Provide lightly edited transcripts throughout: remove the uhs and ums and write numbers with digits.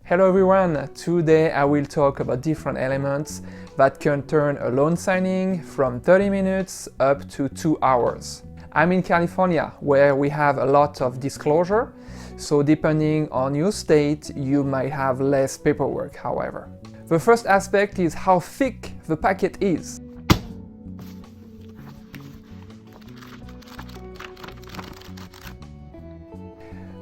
Hello everyone, today I will talk about different elements that can turn a loan signing from 30 minutes up to 2 hours. I'm in California, where we have a lot of disclosure, so depending on your state, you might have less paperwork, however. The first aspect is how thick the packet is.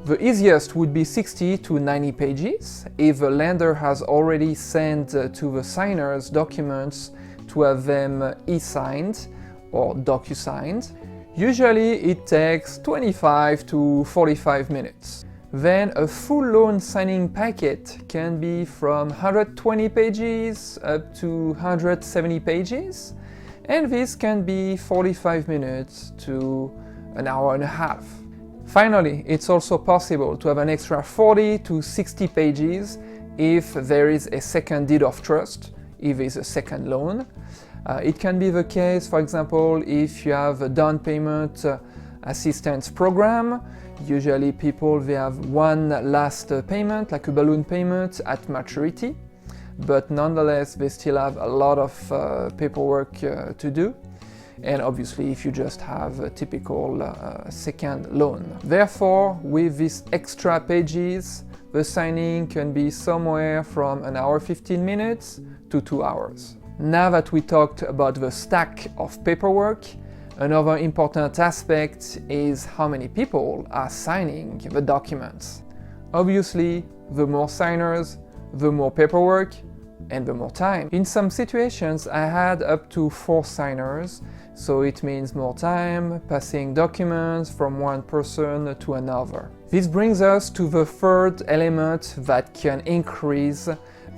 The easiest would be 60 to 90 pages if the lender has already sent to the signers documents to have them e-signed or docu-signed. Usually it takes 25 to 45 minutes. Then a full loan signing packet can be from 120 pages up to 170 pages, and this can be 45 minutes to an hour and a half. Finally, it's also possible to have an extra 40 to 60 pages if there is a second deed of trust, if it's a second loan. It can be the case, for example, if you have a down payment assistance program. Usually people, they have one last payment, like a balloon payment at maturity, but nonetheless they still have a lot of paperwork to do. And obviously if you just have a typical second loan. Therefore, with these extra pages, the signing can be somewhere from an hour 15 minutes to 2 hours. Now that we talked about the stack of paperwork, another important aspect is how many people are signing the documents. Obviously, the more signers, the more paperwork, and the more time. In some situations I had up to 4 signers, so it means more time passing documents from one person to another. This brings us to the third element that can increase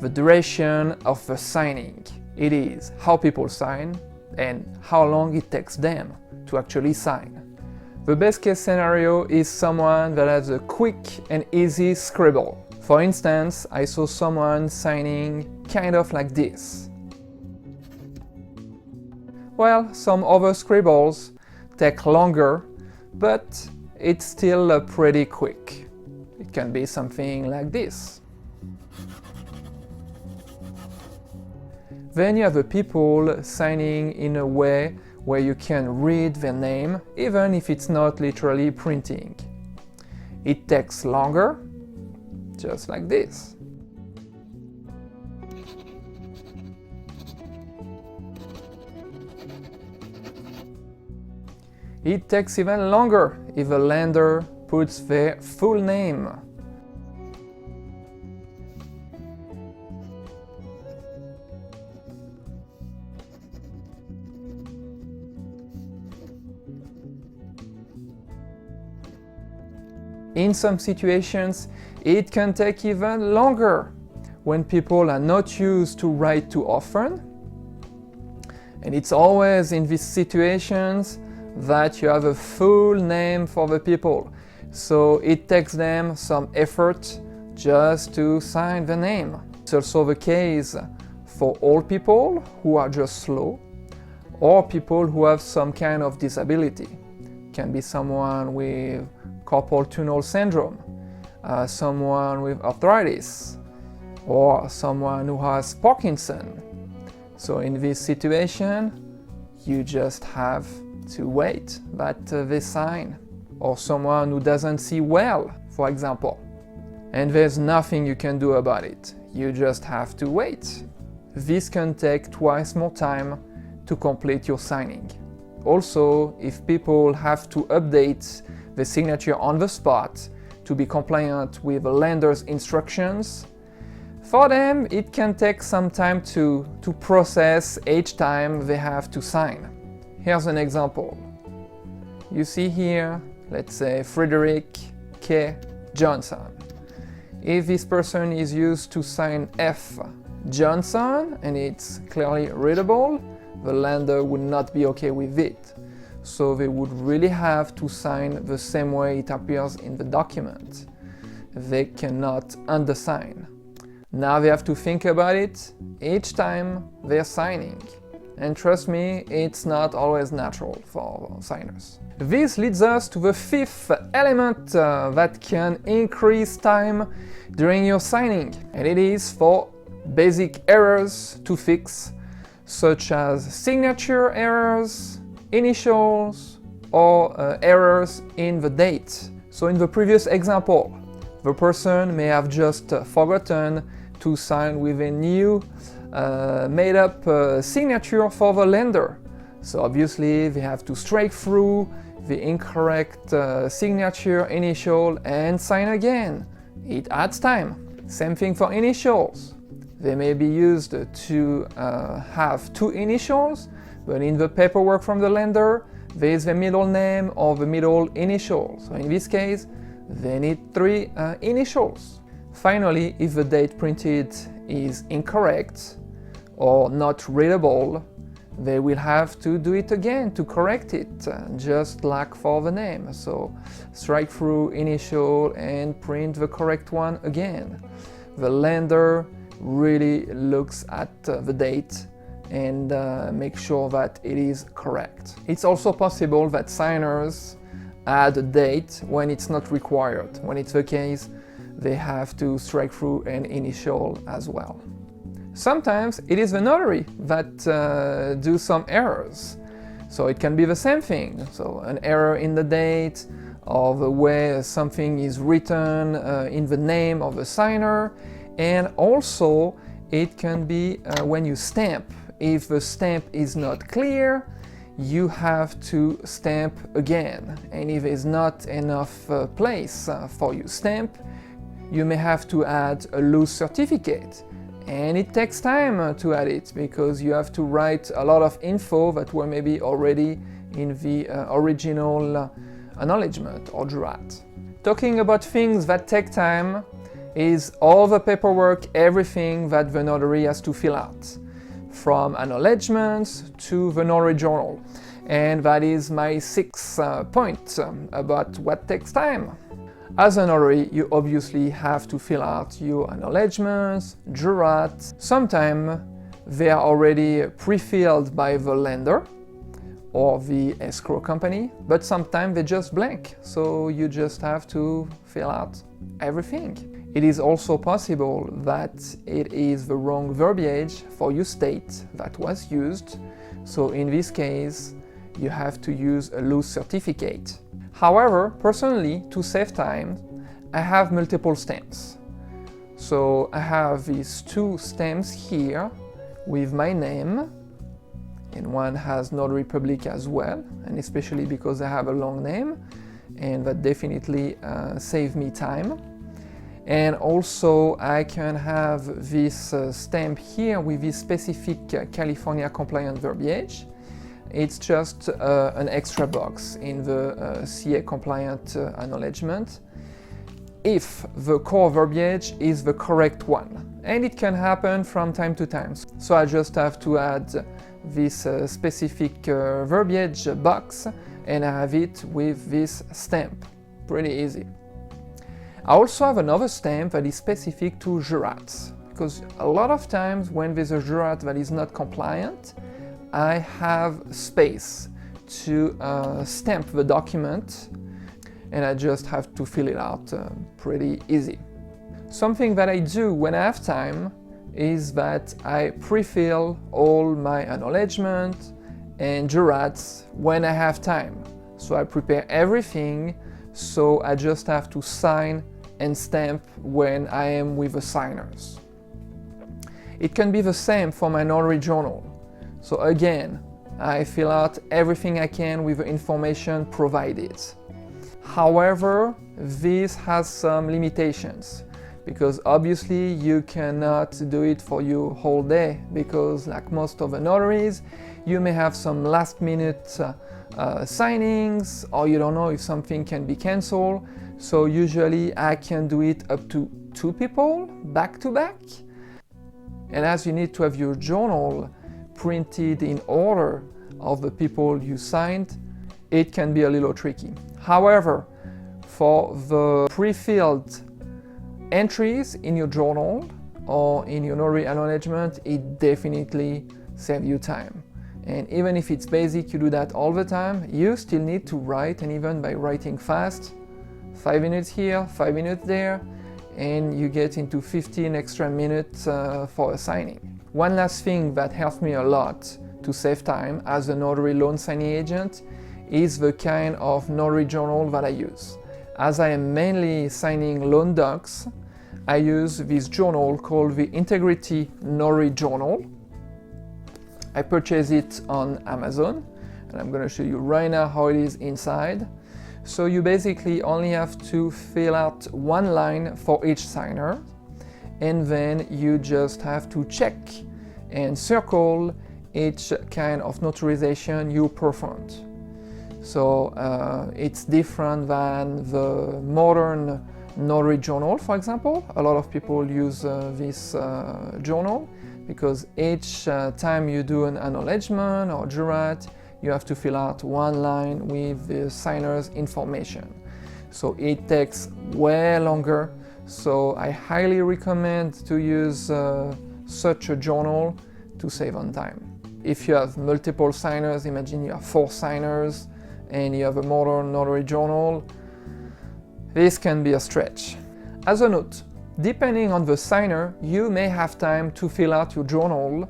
the duration of the signing. It is how people sign and how long it takes them to actually sign. The best case scenario is someone that has a quick and easy scribble. For instance, I saw someone signing kind of like this. Well, some other scribbles take longer, but it's still pretty quick. It can be something like this. Then you have the people signing in a way where you can read their name, even if it's not literally printing. It takes longer, just like this. It takes even longer if a lender puts their full name. In some situations, it can take even longer when people are not used to write too often. And it's always in these situations that you have a full name for the people. So it takes them some effort just to sign the name. It's also the case for old people who are just slow, or people who have some kind of disability. It can be someone with carpal tunnel syndrome, someone with arthritis, or someone who has Parkinson. So in this situation, you just have to wait that they sign. Or someone who doesn't see well, for example. And there's nothing you can do about it. You just have to wait. This can take twice more time to complete your signing. Also, if people have to update the signature on the spot to be compliant with the lender's instructions, for them it can take some time to process each time they have to sign. Here's an example. You see here, let's say Frederick K. Johnson. If this person is used to sign F. Johnson and it's clearly readable, the lender would not be okay with it. So they would really have to sign the same way it appears in the document. They cannot undersign. Now they have to think about it each time they're signing. and trust me, it's not always natural for signers. This leads us to the fifth element that can increase time during your signing, and it is for basic errors to fix, such as signature errors, initials, or errors in the date. So in the previous example, the person may have just forgotten to sign with a new made-up signature for the lender. So obviously they have to strike through the incorrect signature, initial, and sign again. It adds time. Same thing for initials. They may be used to have two initials, but in the paperwork from the lender, there is the middle name or the middle initial. So in this case, they need three initials. Finally, if the date printed is incorrect or not readable, they will have to do it again to correct it, just like for the name. So strike through initial and print the correct one again. The lender really looks at the date and make sure that it is correct. It's also possible that signers add a date when it's not required. When it's the case, they have to strike through an initial as well. Sometimes it is the notary that do some errors. So it can be the same thing. So an error in the date or the way something is written in the name of the signer. And also it can be when you stamp. If the stamp is not clear, you have to stamp again. And if there's not enough place for your stamp, you may have to add a loose certificate. And it takes time to add it because you have to write a lot of info that were maybe already in the original acknowledgement or jurat. Talking about things that take time is all the paperwork, everything that the notary has to fill out, from acknowledgements to the notary journal. And that is my sixth point about what takes time. As a notary, you obviously have to fill out your acknowledgements, jurat. Sometimes they are already pre-filled by the lender or the escrow company, but sometimes they're just blank, so you just have to fill out everything. It is also possible that it is the wrong verbiage for your state that was used, so in this case, you have to use a loose certificate. However, personally, to save time, I have multiple stamps. So I have these two stamps here with my name, and one has Notary Public as well, and especially because I have a long name, and that definitely saves me time. And also I can have this stamp here with this specific California compliant verbiage. It's just an extra box in the CA compliant acknowledgement if the core verbiage is the correct one. And it can happen from time to time. So I just have to add this specific verbiage box and I have it with this stamp. Pretty easy. I also have another stamp that is specific to jurats, because a lot of times when there's a jurat that is not compliant, I have space to stamp the document and I just have to fill it out pretty easy. Something that I do when I have time is that I pre-fill all my acknowledgement and jurats when I have time. So I prepare everything, so I just have to sign and stamp when I am with the signers. It can be the same for my notary journal. So again, I fill out everything I can with the information provided. However, this has some limitations because obviously you cannot do it for your whole day because like most of the notaries, you may have some last minute signings or you don't know if something can be cancelled. So usually I can do it up to 2 people back to back. And as you need to have your journal printed in order of the people you signed, it can be a little tricky. However, for the pre-filled entries in your journal or in your notary acknowledgement, it definitely saves you time And even if it's basic, you do that all the time, you still need to write, and even by writing fast, 5 minutes here, 5 minutes there, and you get into 15 extra minutes for a signing. One last thing that helped me a lot to save time as a notary loan signing agent is the kind of notary journal that I use. As I am mainly signing loan docs, I use this journal called the Integrity Notary Journal. I purchased it on Amazon, and I'm going to show you right now how it is inside. So you basically only have to fill out one line for each signer, and then you just have to check and circle each kind of notarization you performed. So it's different than the modern notary journal, for example. A lot of people use this journal because each time you do an acknowledgement or jurat, you have to fill out one line with the signer's information. So it takes way longer. So I highly recommend to use such a journal to save on time. If you have multiple signers, imagine you have 4 signers and you have a modern notary journal, this can be a stretch. As a note, depending on the signer, you may have time to fill out your journal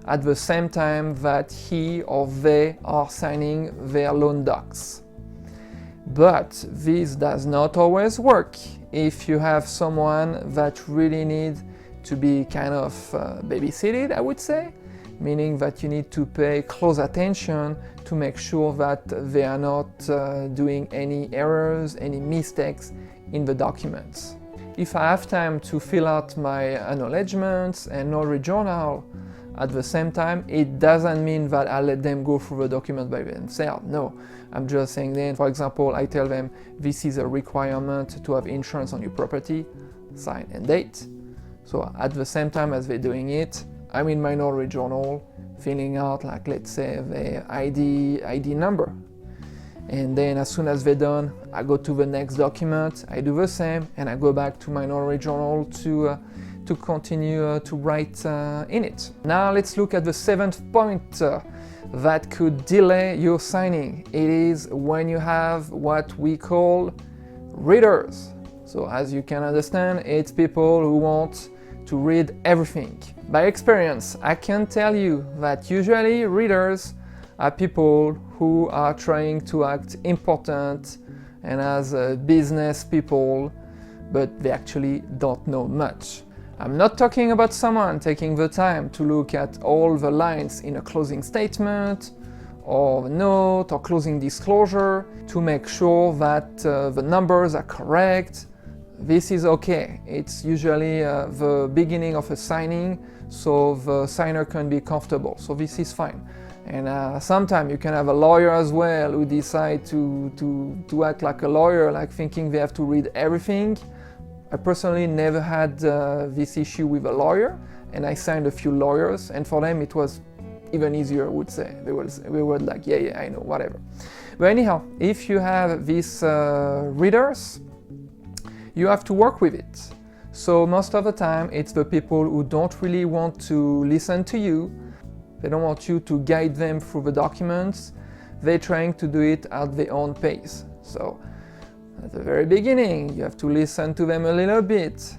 at the same time that he or they are signing their loan docs. But this does not always work if you have someone that really needs to be kind of babysitted, I would say, meaning that you need to pay close attention to make sure that they are not doing any errors, any mistakes in the documents. If I have time to fill out my acknowledgements and notary journal at the same time, it doesn't mean that I let them go through the document by themselves. No, I'm just saying then, for example, I tell them this is a requirement to have insurance on your property, sign and date. So at the same time as they're doing it, I'm in my notary journal filling out, like, let's say, the ID number. And then as soon as they're done, I go to the next document, I do the same, and I go back to my notary journal to continue to write in it. Now let's look at the 7th point that could delay your signing. It is when you have what we call readers. So as you can understand, it's people who want to read everything. By experience, I can tell you that usually readers are people who are trying to act important and as business people, but they actually don't know much. I'm not talking about someone taking the time to look at all the lines in a closing statement or note or closing disclosure to make sure that the numbers are correct. This is okay. It's usually the beginning of a signing, so the signer can be comfortable. So this is fine. And sometimes you can have a lawyer as well who decide to act like a lawyer, like thinking they have to read everything. I personally never had this issue with a lawyer, and I signed a few lawyers, and for them it was even easier, I would say. They were like, yeah, I know, whatever. But anyhow, if you have these readers, you have to work with it. So most of the time, it's the people who don't really want to listen to you. They don't want you to guide them through the documents. They're trying to do it at their own pace. So at the very beginning, you have to listen to them a little bit,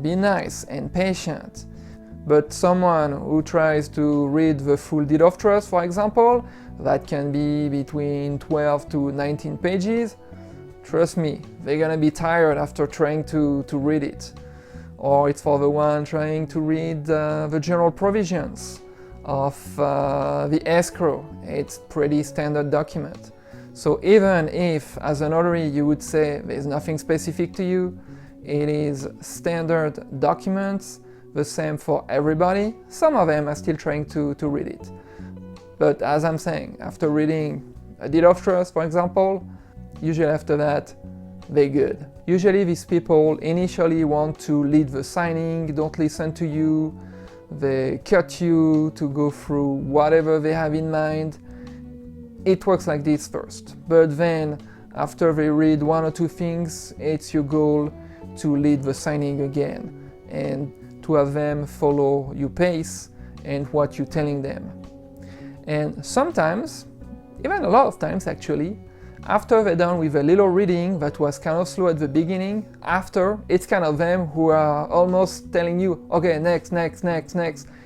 be nice and patient. But someone who tries to read the full deed of trust, for example, that can be between 12 to 19 pages, trust me, they're gonna be tired after trying to read it. Or it's for the one trying to read the general provisions of the escrow. It's pretty standard document. So even if, as a notary, you would say there's nothing specific to you, it is standard documents, the same for everybody, some of them are still trying to read it. But as I'm saying, after reading a deed of trust, for example, usually after that, they're good. Usually these people initially want to lead the signing, don't listen to you, they cut you to go through whatever they have in mind. It works like this first, but then after they read one or two things, it's your goal to lead the signing again and to have them follow your pace and what you're telling them. And sometimes, even a lot of times actually, after they're done with a little reading that was kind of slow at the beginning, after, it's kind of them who are almost telling you, okay, next,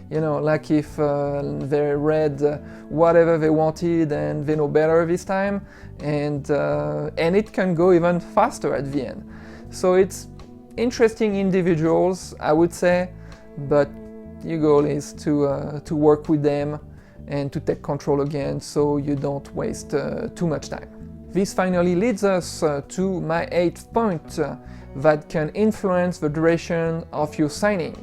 you know, like if they read whatever they wanted and they know better this time, and it can go even faster at the end. So it's interesting individuals, I would say, but your goal is to work with them and to take control again so you don't waste too much time. This finally leads us to my 8th point that can influence the duration of your signing.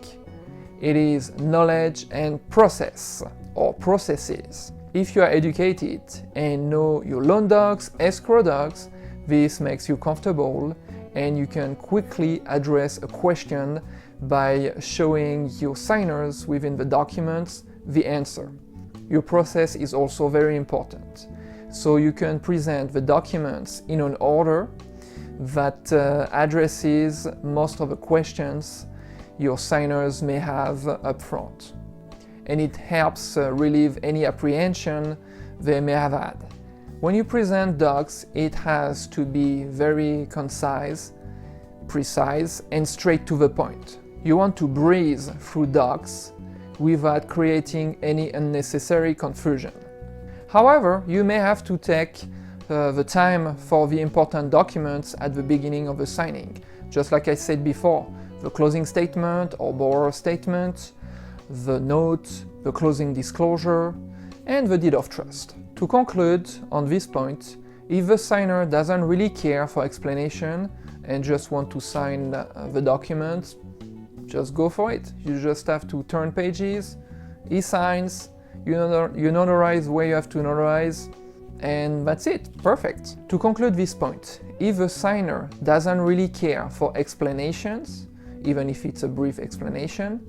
It is knowledge and process, or processes. If you are educated and know your loan docs, escrow docs, this makes you comfortable and you can quickly address a question by showing your signers within the documents the answer. Your process is also very important. So you can present the documents in an order that addresses most of the questions your signers may have up front. And it helps relieve any apprehension they may have had. When you present docs, it has to be very concise, precise, and straight to the point. You want to breeze through docs without creating any unnecessary confusion. However, you may have to take the time for the important documents at the beginning of the signing. Just like I said before, the closing statement or borrower statement, the note, the closing disclosure, and the deed of trust. To conclude on this point, if the signer doesn't really care for explanation and just want to sign the documents, just go for it. You just have to turn pages, he signs, you notarize where you have to notarize, and that's it, perfect. To conclude this point, if the signer doesn't really care for explanations, even if it's a brief explanation,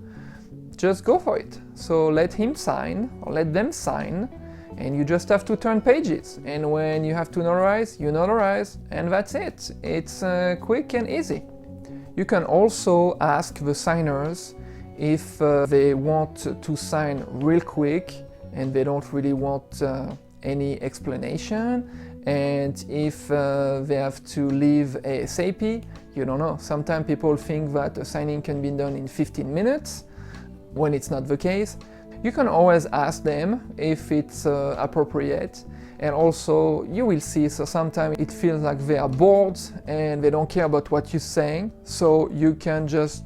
just go for it. So let him sign, or let them sign, and you just have to turn pages. And when you have to notarize, you notarize, and that's it. It's quick and easy. You can also ask the signers if they want to sign real quick and they don't really want any explanation, and if they have to leave ASAP, you don't know. Sometimes people think that a signing can be done in 15 minutes, when it's not the case. You can always ask them if it's appropriate, and also you will see, so sometimes it feels like they are bored and they don't care about what you're saying, so you can just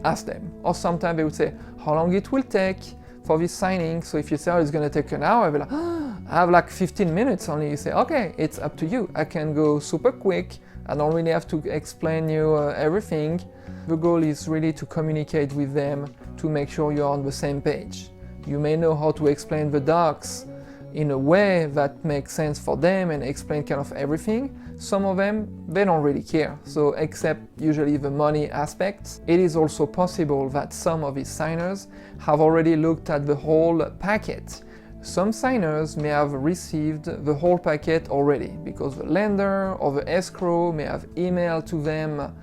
ask them. Or sometimes they would say how long it will take for this signing. So if you say, oh, it's going to take an hour, they'll be like, oh, I have like 15 minutes only. You say, okay, it's up to you. I can go super quick. I don't really have to explain you everything. The goal is really to communicate with them to make sure you're on the same page. You may know how to explain the docs in a way that makes sense for them and explain kind of everything. Some of them, they don't really care, so except usually the money aspects. It is also possible that some of these signers have already looked at the whole packet. Some signers may have received the whole packet already because the lender or the escrow may have emailed to them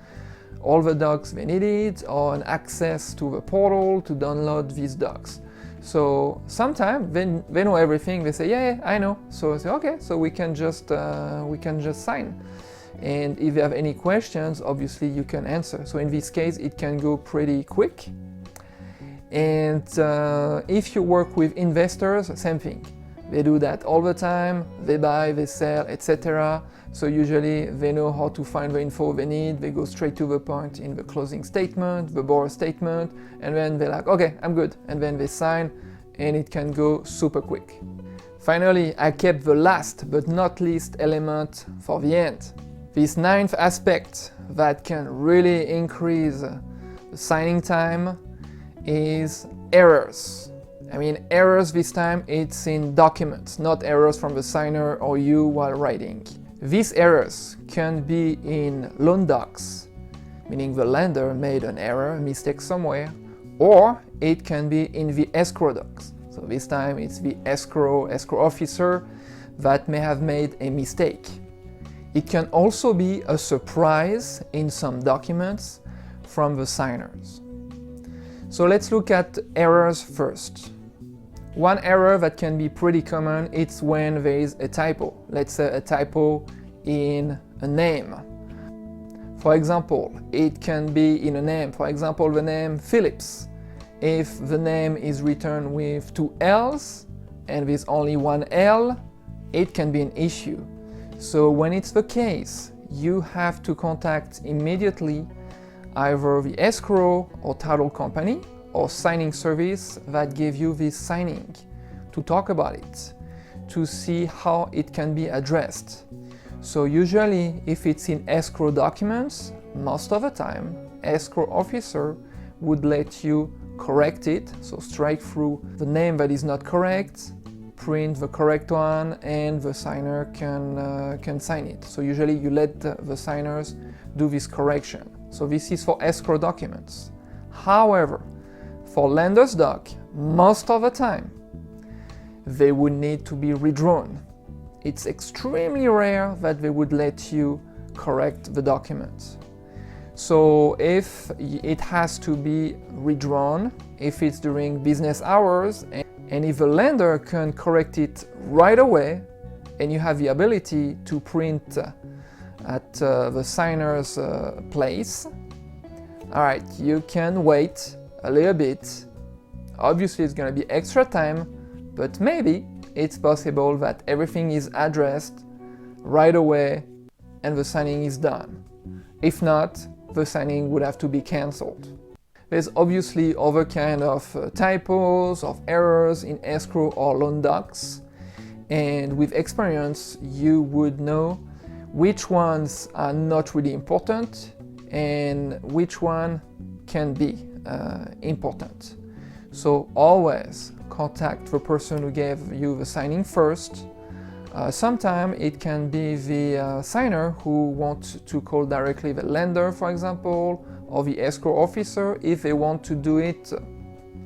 all the docs they needed or an access to the portal to download these docs. So sometimes they know everything. They say, yeah, I know. So I say, okay, so we can just sign. And if you have any questions, obviously you can answer. So in this case, it can go pretty quick. And if you work with investors, same thing. They do that all the time. They buy, they sell, etc. So usually they know how to find the info they need. They go straight to the point in the closing statement, the borrower statement, and then they're like, okay, I'm good. And then they sign, and it can go super quick. Finally, I kept the last but not least element for the end. This 9th aspect that can really increase the signing time is errors. I mean, errors this time, it's in documents, not errors from the signer or you while writing. These errors can be in loan docs, meaning the lender made an error, a mistake somewhere, or it can be in the escrow docs. So this time it's the escrow officer that may have made a mistake. It can also be a surprise in some documents from the signers. So let's look at errors first. One error that can be pretty common, it's when there is a typo. Let's say a typo in a name. For example, it can be in a name. For example, the name Phillips. If the name is written with two L's and there's only one L, it can be an issue. So when it's the case, you have to contact immediately either the escrow or title company or signing service that give you this signing to talk about it, to see how it can be addressed. So usually if it's in escrow documents, most of the time, escrow officer would let you correct it, so strike through the name that is not correct, print the correct one, and the signer can sign it. So usually you let the signers do this correction. So this is for escrow documents. However, for lender's doc, most of the time, they would need to be redrawn. It's extremely rare that they would let you correct the documents. So if it has to be redrawn, if it's during business hours, and if the lender can correct it right away, and you have the ability to print at the signer's place, all right, you can wait a little bit. Obviously, it's going to be extra time, but maybe it's possible that everything is addressed right away and the signing is done. If not, the signing would have to be cancelled. There's obviously other kind of typos, of errors in escrow or loan docs, and with experience you would know which ones are not really important and which one can be important. So always contact the person who gave you the signing first. Sometimes it can be the signer who wants to call directly the lender, for example, or the escrow officer. If they want to do it,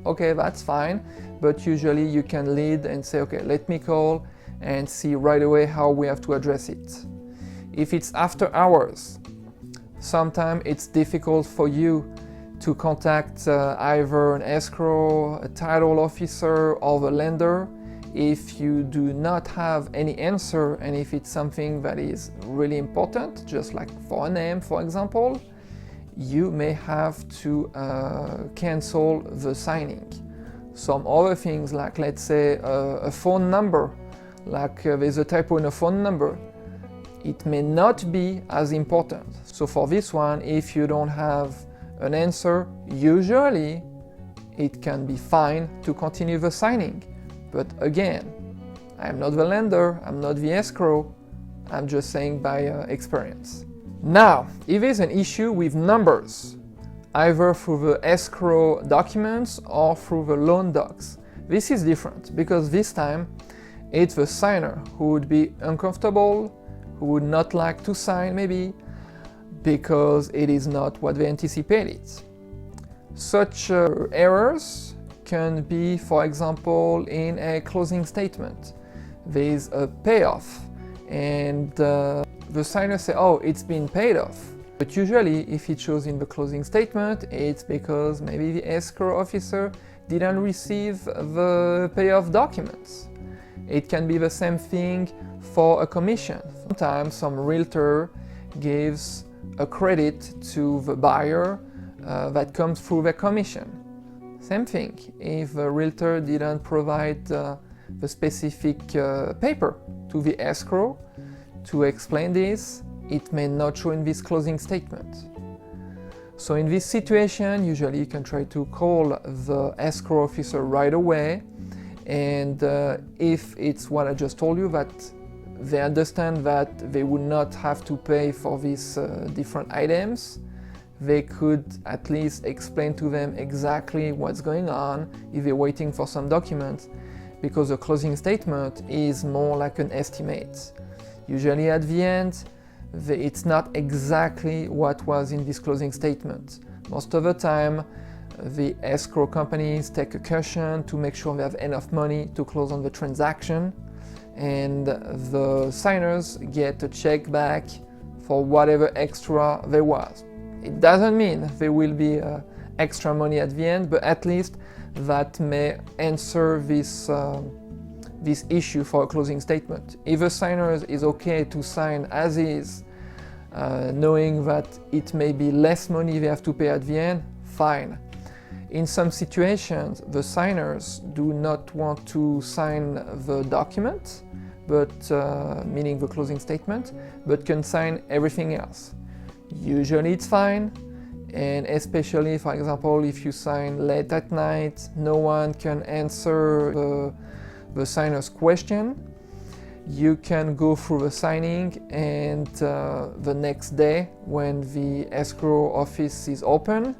okay, that's fine, but usually you can lead and say, okay, let me call and see right away how we have to address it. If it's after hours, sometimes it's difficult for you to contact either an escrow, a title officer, or the lender. If you do not have any answer, and if it's something that is really important, just like for a name, for example, you may have to cancel the signing. Some other things, like let's say a phone number, like there's a typo in a phone number, it may not be as important. So for this one, if you don't have an answer, usually it can be fine to continue the signing. But again, I'm not the lender, I'm not the escrow, I'm just saying by experience. Now, if there's an issue with numbers, either through the escrow documents or through the loan docs, this is different because this time it's the signer who would be uncomfortable, who would not like to sign maybe, because it is not what they anticipated. Such errors can be, for example, in a closing statement. There's a payoff and the signer says, oh, it's been paid off. But usually if it shows in the closing statement, it's because maybe the escrow officer didn't receive the payoff documents. It can be the same thing for a commission. Sometimes some realtor gives a credit to the buyer that comes through the commission. Same thing, if the realtor didn't provide the specific paper to the escrow to explain this, it may not show in this closing statement. So in this situation, usually you can try to call the escrow officer right away, and if it's what I just told you, that they understand that they would not have to pay for these different items, they could at least explain to them exactly what's going on if they're waiting for some documents, because a closing statement is more like an estimate. Usually at the end, it's not exactly what was in this closing statement. Most of the time, the escrow companies take a caution to make sure they have enough money to close on the transaction, and the signers get a check back for whatever extra there was. It doesn't mean there will be extra money at the end, but at least that may answer this issue for a closing statement. If a signer is okay to sign as is, knowing that it may be less money they have to pay at the end, fine. In some situations, the signers do not want to sign the document, but meaning the closing statement, but can sign everything else. Usually it's fine, and especially, for example, if you sign late at night, no one can answer the signer's question. You can go through the signing, and the next day when the escrow office is open,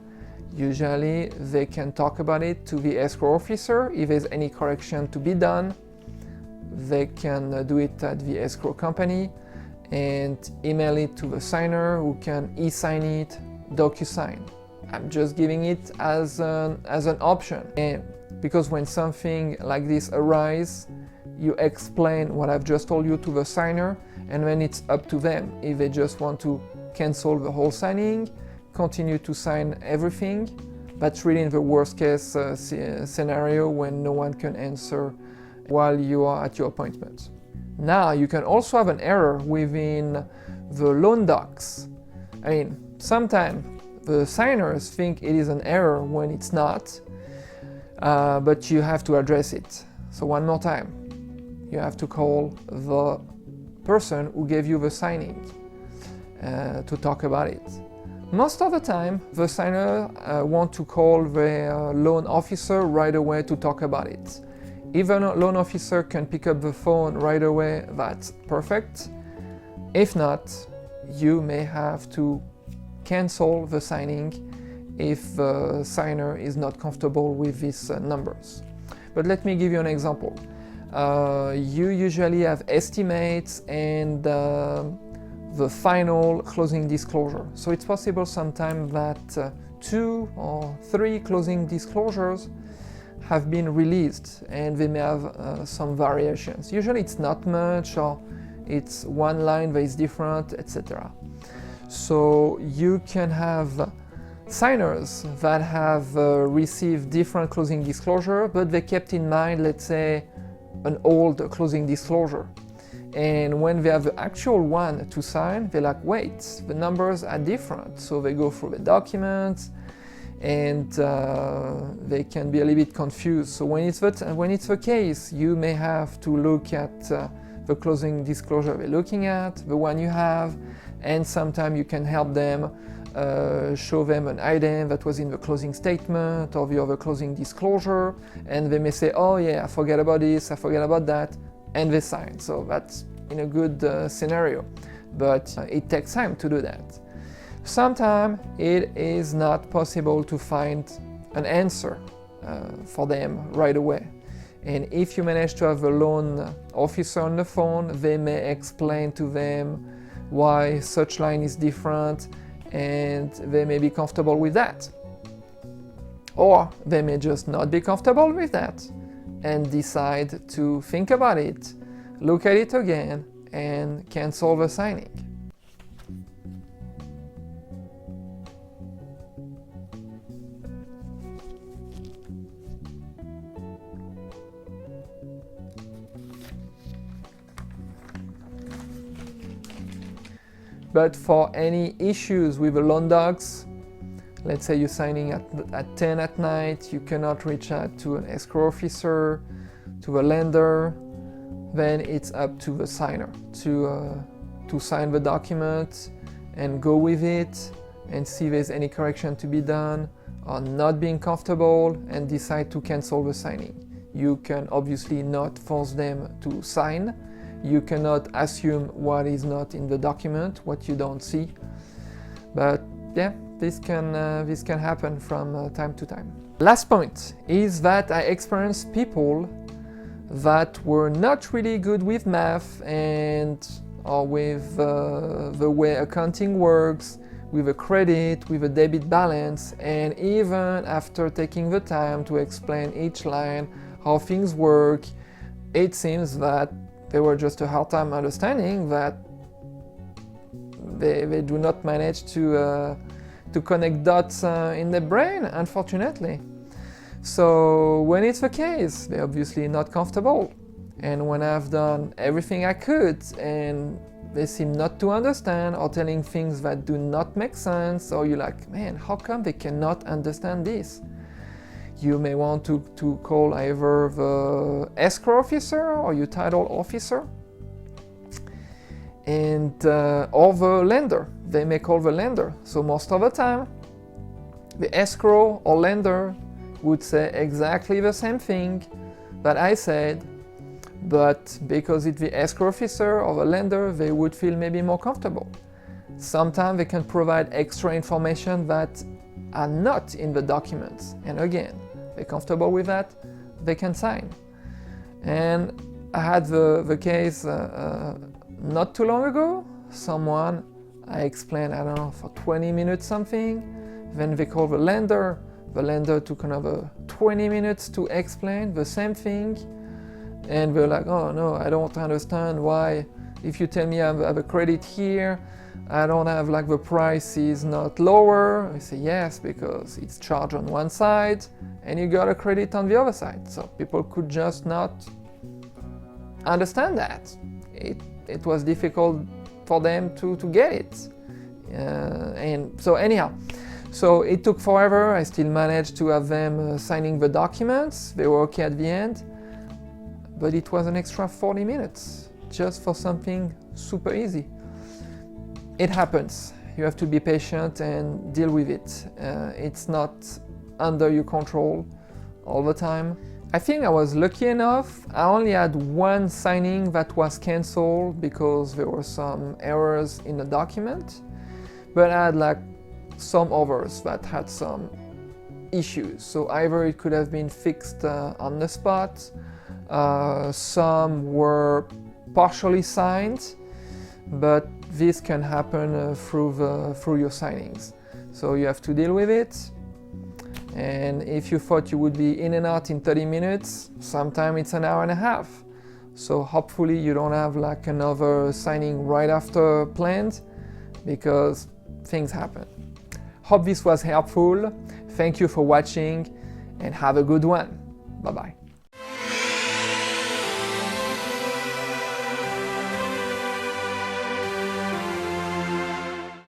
usually they can talk about it to the escrow officer. If there's any correction to be done, they can do it at the escrow company and email it to the signer, who can e-sign it, DocuSign. I'm just giving it as an option. And because when something like this arises, you explain what I've just told you to the signer, and then it's up to them. If they just want to cancel the whole signing, continue to sign everything, that's really in the worst case scenario when no one can answer while you are at your appointment. Now, you can also have an error within the loan docs. I mean, sometimes the signers think it is an error when it's not, but you have to address it. So one more time, you have to call the person who gave you the signing to talk about it. Most of the time, the signer want to call the loan officer right away to talk about it. If a loan officer can pick up the phone right away, that's perfect. If not, you may have to cancel the signing if the signer is not comfortable with these numbers. But let me give you an example. You usually have estimates and the final closing disclosure. So it's possible sometimes that 2 or 3 closing disclosures have been released, and they may have some variations. Usually it's not much, or it's one line that is different, etc. So you can have signers that have received different closing disclosure, but they kept in mind, let's say, an old closing disclosure. And when they have the actual one to sign, they're like, wait, the numbers are different. So they go through the documents, and they can be a little bit confused. So when it's the case, you may have to look at the closing disclosure they're looking at, the one you have, and sometimes you can help them, show them an item that was in the closing statement or the other closing disclosure, and they may say, oh yeah, I forget about this, I forget about that, and they sign. So that's in a good scenario, but it takes time to do that. Sometimes it is not possible to find an answer for them right away. And if you manage to have a loan officer on the phone, they may explain to them why such line is different, and they may be comfortable with that. Or they may just not be comfortable with that and decide to think about it, look at it again, and cancel the signing. But for any issues with the loan docs, let's say you're signing at 10 at night, you cannot reach out to an escrow officer, to a lender, then it's up to the signer to sign the document and go with it and see if there's any correction to be done, or not being comfortable and decide to cancel the signing. You can obviously not force them to sign. You cannot assume what is not in the document, what you don't see. But yeah, this can happen from time to time. Last point is that I experienced people that were not really good with math or with the way accounting works, with a credit, with a debit balance, and even after taking the time to explain each line, how things work, it seems that they were just a hard time understanding that they do not manage to connect dots in their brain, unfortunately. So when it's the case, they're obviously not comfortable. And when I've done everything I could and they seem not to understand or telling things that do not make sense, or you're like, man, how come they cannot understand this? You may want to call either the escrow officer or your title officer, and or the lender. They may call the lender. So most of the time, the escrow or lender would say exactly the same thing that I said, but because it's the escrow officer or the lender, they would feel maybe more comfortable. Sometimes they can provide extra information that are not in the documents, and again, they're comfortable with that, they can sign. And I had the case not too long ago. Someone, I explained, I don't know, for 20 minutes something, then they called the lender took another 20 minutes to explain the same thing, and they're like, oh no, I don't understand why, if you tell me I have a credit here, I don't have, like, the price is not lower. I say yes, because it's charged on one side and you got a credit on the other side. So people could just not understand that. It was difficult for them to get it. And so anyhow, so it took forever. I still managed to have them signing the documents. They were okay at the end, but it was an extra 40 minutes just for something super easy. It happens. You have to be patient and deal with it. It's not under your control all the time. I think I was lucky enough. I only had one signing that was cancelled because there were some errors in the document, but I had like some others that had some issues. So either it could have been fixed on the spot, some were partially signed, but this can happen through your signings. So you have to deal with it. And if you thought you would be in and out in 30 minutes, sometimes it's an hour and a half. So hopefully you don't have like another signing right after planned, because things happen. Hope this was helpful. Thank you for watching and have a good one. Bye-bye.